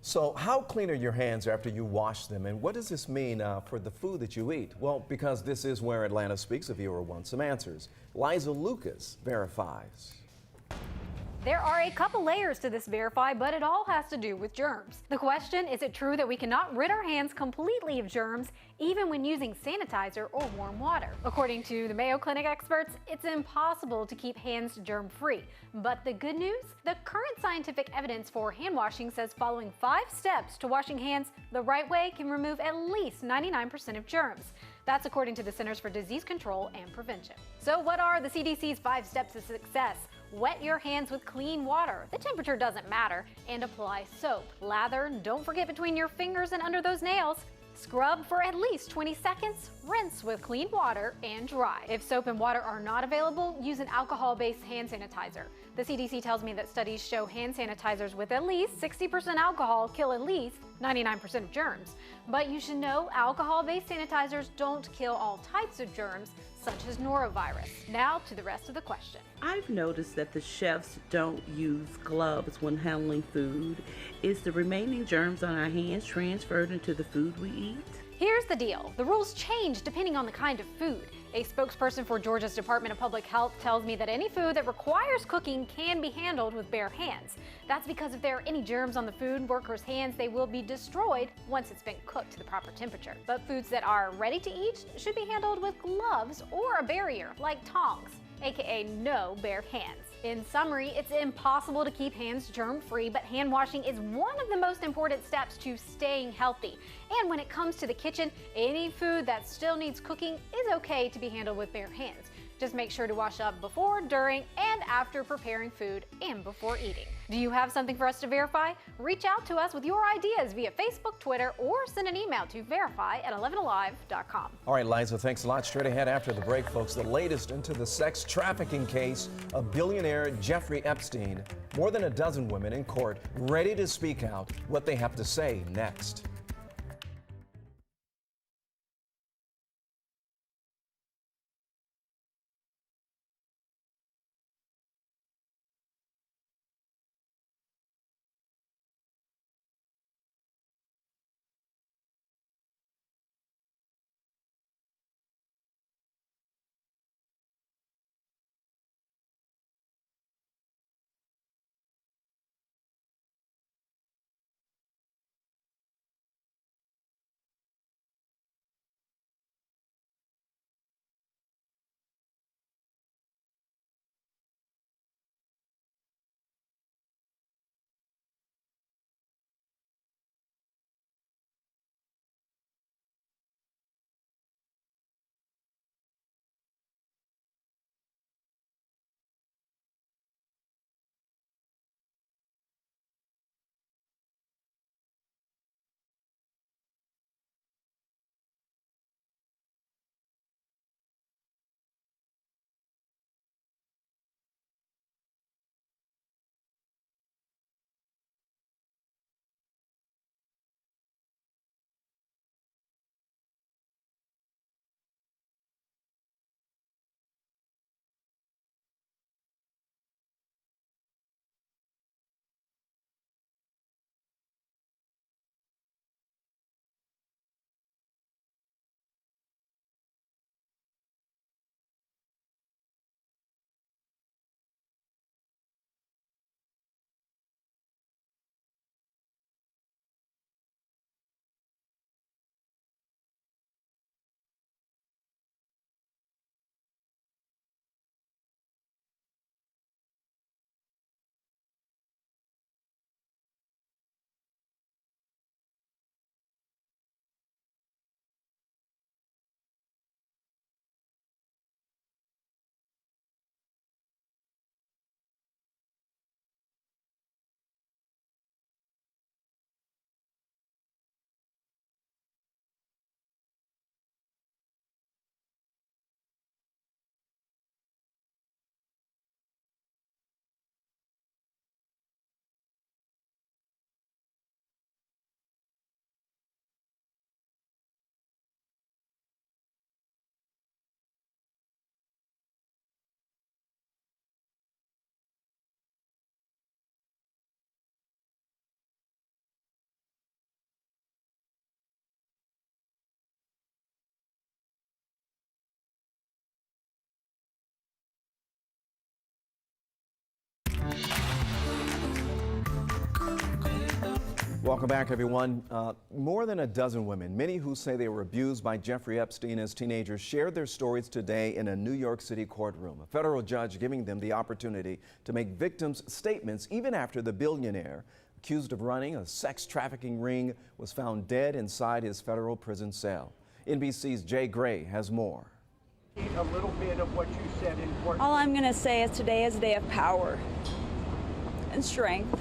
So how clean are your hands after you wash them, and what does this mean for the food that you eat? Well, because this is where Atlanta Speaks, a viewer wants some answers. Liza Lucas verifies. There are a couple layers to this verify, but it all has to do with germs. The question, is it true that we cannot rid our hands completely of germs even when using sanitizer or warm water? According to the Mayo Clinic experts, it's impossible to keep hands germ-free. But the good news? The current scientific evidence for hand washing says following 5 steps to washing hands the right way can remove at least 99% of germs. That's according to the Centers for Disease Control and Prevention. So what are the CDC's 5 steps to success? Wet your hands with clean water. The temperature doesn't matter. And apply soap. Lather, don't forget between your fingers and under those nails. Scrub for at least 20 seconds, rinse with clean water, and dry. If soap and water are not available, use an alcohol-based hand sanitizer. The CDC tells me that studies show hand sanitizers with at least 60% alcohol kill at least 99% of germs. But you should know alcohol-based sanitizers don't kill all types of germs, such as norovirus. Now to the rest of the question. I've noticed that the chefs don't use gloves when handling food. Is the remaining germs on our hands transferred into the food we eat? Here's the deal. The rules change depending on the kind of food. A spokesperson for Georgia's Department of Public Health tells me that any food that requires cooking can be handled with bare hands. That's because if there are any germs on the food worker's hands, they will be destroyed once it's been cooked to the proper temperature. But foods that are ready to eat should be handled with gloves or a barrier like tongs, aka no bare hands. In summary, it's impossible to keep hands germ-free, but hand washing is one of the most important steps to staying healthy. And when it comes to the kitchen, any food that still needs cooking is okay to be handled with bare hands. Just make sure to wash up before, during, and after preparing food and before eating. Do you have something for us to verify? Reach out to us with your ideas via Facebook, Twitter, or send an email to verify@11alive.com. All right, Liza, thanks a lot. Straight ahead after the break, folks, the latest into the sex trafficking case of billionaire Jeffrey Epstein. More than a dozen women in court ready to speak out. What they have to say next. Welcome back, everyone. More than a dozen women, many who say they were abused by Jeffrey Epstein as teenagers, shared their stories today in a New York City courtroom. A federal judge giving them the opportunity to make victims' statements even after the billionaire, accused of running a sex trafficking ring, was found dead inside his federal prison cell. NBC's Jay Gray has more. A little bit of what you said in court. All I'm going to say is today is a day of power and strength.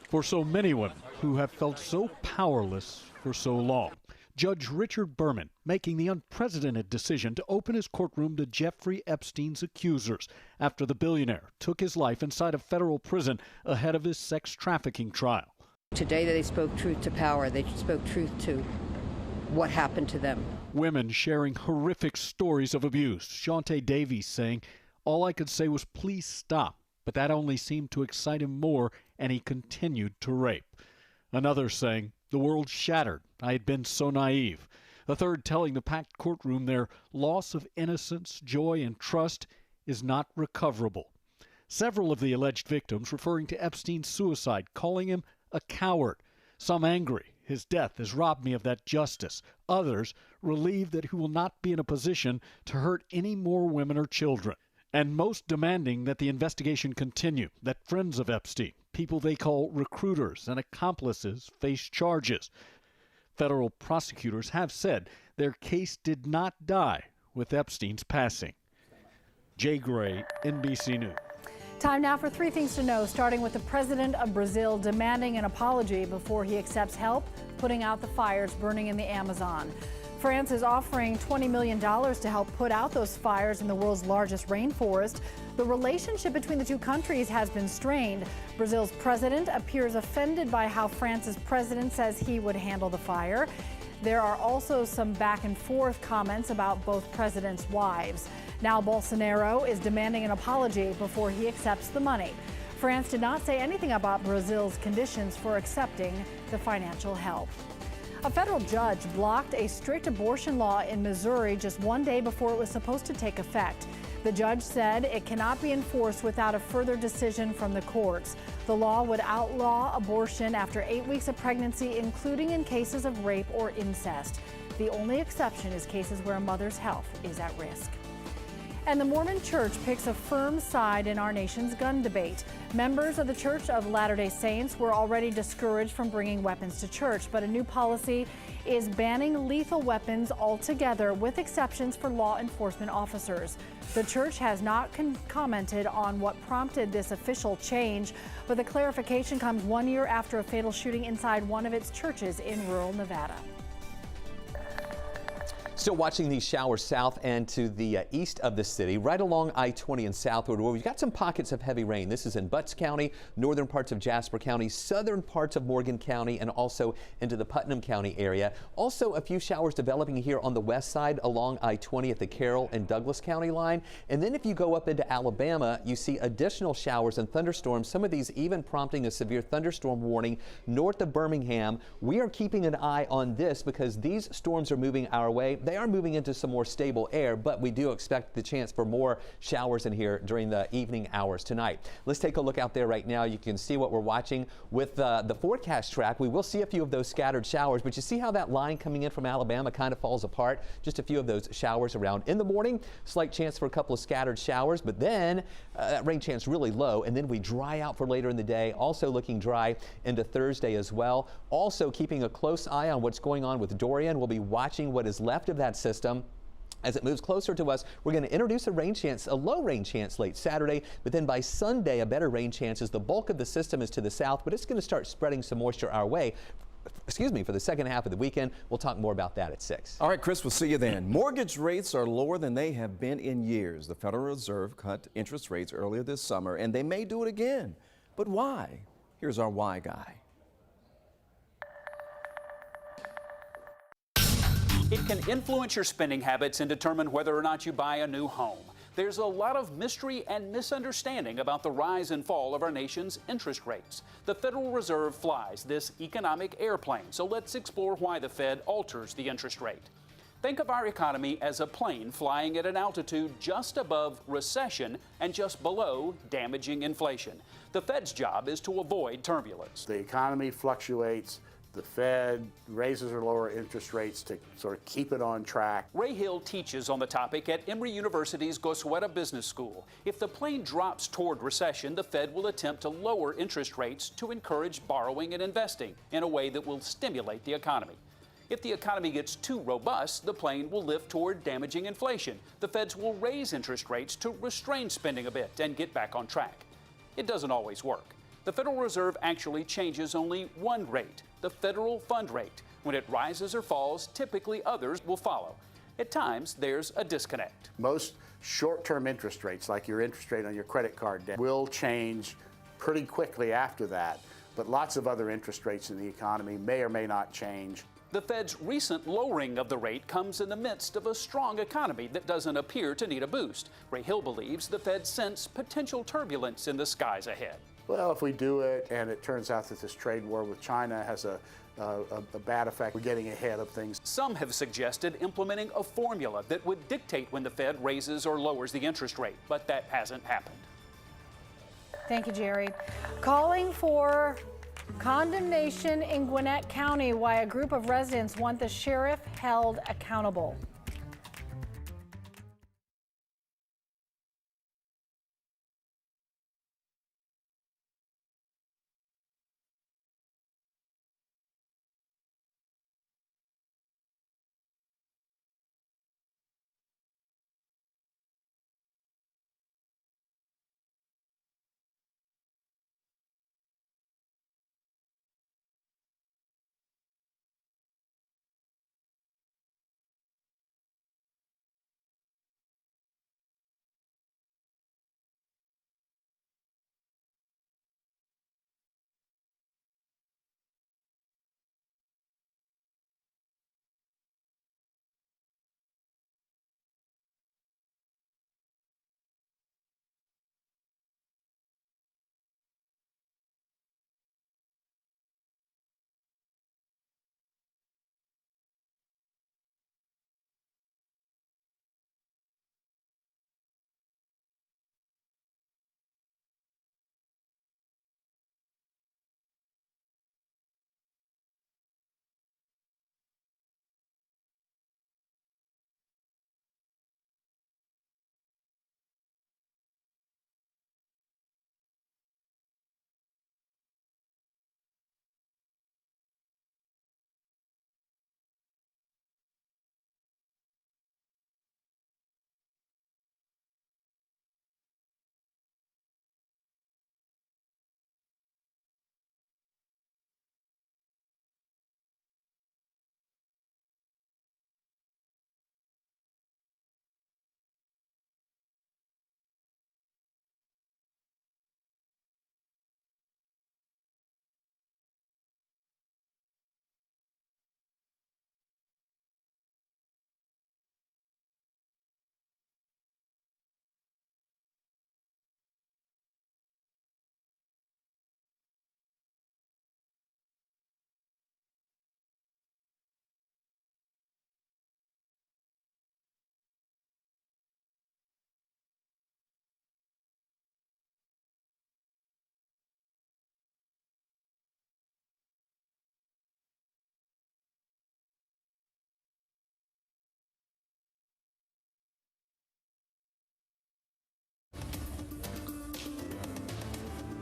For so many women who have felt so powerless for so long, Judge Richard Berman making the unprecedented decision to open his courtroom to Jeffrey Epstein's accusers after the billionaire took his life inside a federal prison ahead of his sex trafficking trial. Today they spoke truth to power. They spoke truth to what happened to them. Women sharing horrific stories of abuse. Shantae Davies saying, "All I could say was please stop," but that only seemed to excite him more, and he continued to rape. Another saying, "The world shattered. I had been so naive." A third telling the packed courtroom their loss of innocence, joy, and trust is not recoverable. Several of the alleged victims referring to Epstein's suicide, calling him a coward. Some angry. His death has robbed me of that justice. Others relieved that he will not be in a position to hurt any more women or children. And most demanding that the investigation continue, that friends of Epstein, people they call recruiters and accomplices, face charges. Federal prosecutors have said their case did not die with Epstein's passing. Jay Gray, NBC News. Time now for three things to know, starting with the president of Brazil demanding an apology before he accepts help putting out the fires burning in the Amazon. France is offering $20 million to help put out those fires in the world's largest rainforest. The relationship between the two countries has been strained. Brazil's president appears offended by how France's president says he would handle the fire. There are also some back and forth comments about both presidents' wives. Now Bolsonaro is demanding an apology before he accepts the money. France did not say anything about Brazil's conditions for accepting the financial help. A federal judge blocked a strict abortion law in Missouri just one day before it was supposed to take effect. The judge said it cannot be enforced without a further decision from the courts. The law would outlaw abortion after 8 weeks of pregnancy, including in cases of rape or incest. The only exception is cases where a mother's health is at risk. And the Mormon Church picks a firm side in our nation's gun debate. Members of the Church of Latter-day Saints were already discouraged from bringing weapons to church, but a new policy is banning lethal weapons altogether, with exceptions for law enforcement officers. The church has not commented on what prompted this official change, but the clarification comes 1 year after a fatal shooting inside one of its churches in rural Nevada. Still watching these showers south and to the east of the city, right along I-20 and southward, where we've got some pockets of heavy rain. This is in Butts County, northern parts of Jasper County, southern parts of Morgan County, and also into the Putnam County area. Also, a few showers developing here on the west side along I-20 at the Carroll and Douglas County line. And then if you go up into Alabama, you see additional showers and thunderstorms, some of these even prompting a severe thunderstorm warning north of Birmingham. We are keeping an eye on this because these storms are moving our way. They are moving into some more stable air, but we do expect the chance for more showers in here during the evening hours tonight. Let's take a look out there right now. You can see what we're watching with the forecast track. We will see a few of those scattered showers, but you see how that line coming in from Alabama kind of falls apart. Just a few of those showers around in the morning. Slight chance for a couple of scattered showers, but then that rain chance really low, and then we dry out for later in the day. Also looking dry into Thursday as well. Also keeping a close eye on what's going on with Dorian. We'll be watching what is left of that system. As it moves closer to us, we're going to introduce a rain chance, a low rain chance late Saturday, but then by Sunday, a better rain chance as the bulk of the system is to the south, but it's going to start spreading some moisture our way. For the second half of the weekend. We'll talk more about that at 6. All right, Chris, we'll see you then. Mortgage rates are lower than they have been in years. The Federal Reserve cut interest rates earlier this summer, and they may do it again. But why? Here's our why guy. It can influence your spending habits and determine whether or not you buy a new home. There's a lot of mystery and misunderstanding about the rise and fall of our nation's interest rates. The Federal Reserve flies this economic airplane, so let's explore why the Fed alters the interest rate. Think of our economy as a plane flying at an altitude just above recession and just below damaging inflation. The Fed's job is to avoid turbulence. The economy fluctuates the Fed raises or lower interest rates to sort of keep it on track. Ray Hill teaches on the topic at Emory University's Gwinnett Business School. If the plane drops toward recession, the Fed will attempt to lower interest rates to encourage borrowing and investing in a way that will stimulate the economy. If the economy gets too robust, the plane will lift toward damaging inflation. The Feds will raise interest rates to restrain spending a bit and get back on track. It doesn't always work. The Federal Reserve actually changes only one rate, the federal fund rate. When it rises or falls, typically others will follow. At times, there's a disconnect. Most short-term interest rates, like your interest rate on your credit card debt, will change pretty quickly after that, but lots of other interest rates in the economy may or may not change. The Fed's recent lowering of the rate comes in the midst of a strong economy that doesn't appear to need a boost. Ray Hill believes the Fed sense potential turbulence in the skies ahead. Well, if we do it and it turns out that this trade war with China has a bad effect, we're getting ahead of things. Some have suggested implementing a formula that would dictate when the Fed raises or lowers the interest rate, but that hasn't happened. Thank you, Jerry. Calling for condemnation in Gwinnett County, why a group of residents want the sheriff held accountable.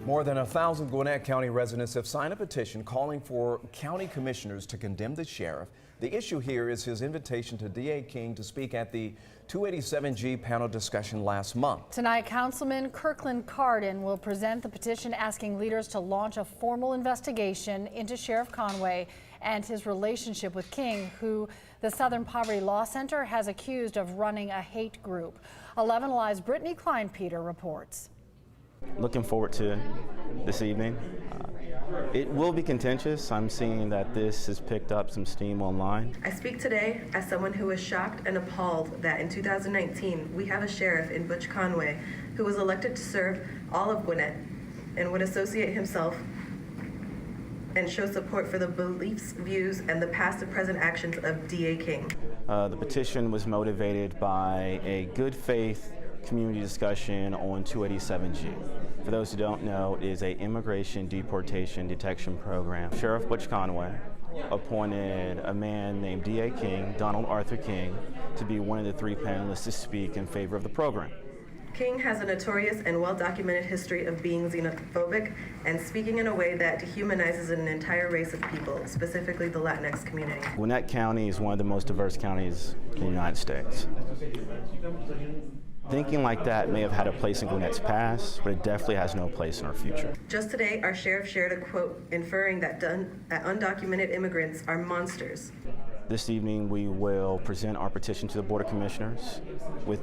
More than 1,000 Gwinnett County residents have signed a petition calling for county commissioners to condemn the sheriff. The issue here is his invitation to D.A. King to speak at the 287G panel discussion last month. Tonight, Councilman Kirkland Carden will present the petition asking leaders to launch a formal investigation into Sheriff Conway and his relationship with King, who the Southern Poverty Law Center has accused of running a hate group. 11 Alive's Brittany Klein-Peter reports. Looking forward to this evening. It will be contentious. I'm seeing that this has picked up some steam online. I speak today as someone who is shocked and appalled that in 2019 we have a sheriff in Butch Conway who was elected to serve all of Gwinnett and would associate himself and show support for the beliefs, views, and the past and present actions of D.A. King. The petition was motivated by a good faith community discussion on 287G. For those who don't know, it is an immigration deportation detection program. Sheriff Butch Conway appointed a man named D.A. King, Donald Arthur King, to be one of the 3 panelists to speak in favor of the program. King has a notorious and well-documented history of being xenophobic and speaking in a way that dehumanizes an entire race of people, specifically the Latinx community. Gwinnett County is one of the most diverse counties in the United States. Thinking like that may have had a place in Gwinnett's past, but it definitely has no place in our future. Just today, our sheriff shared a quote inferring that undocumented immigrants are monsters. This evening, we will present our petition to the Board of Commissioners with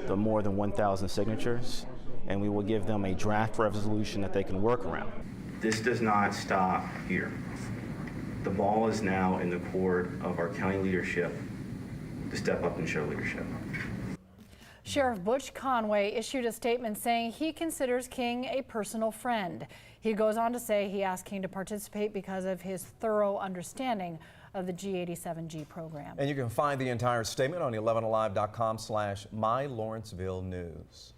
the more than 1,000 signatures, and we will give them a draft resolution that they can work around. This does not stop here. The ball is now in the court of our county leadership to step up and show leadership. Sheriff Butch Conway issued a statement saying he considers King a personal friend. He goes on to say he asked King to participate because of his thorough understanding of the G87G program. And you can find the entire statement on 11alive.com/MyLawrencevilleNews.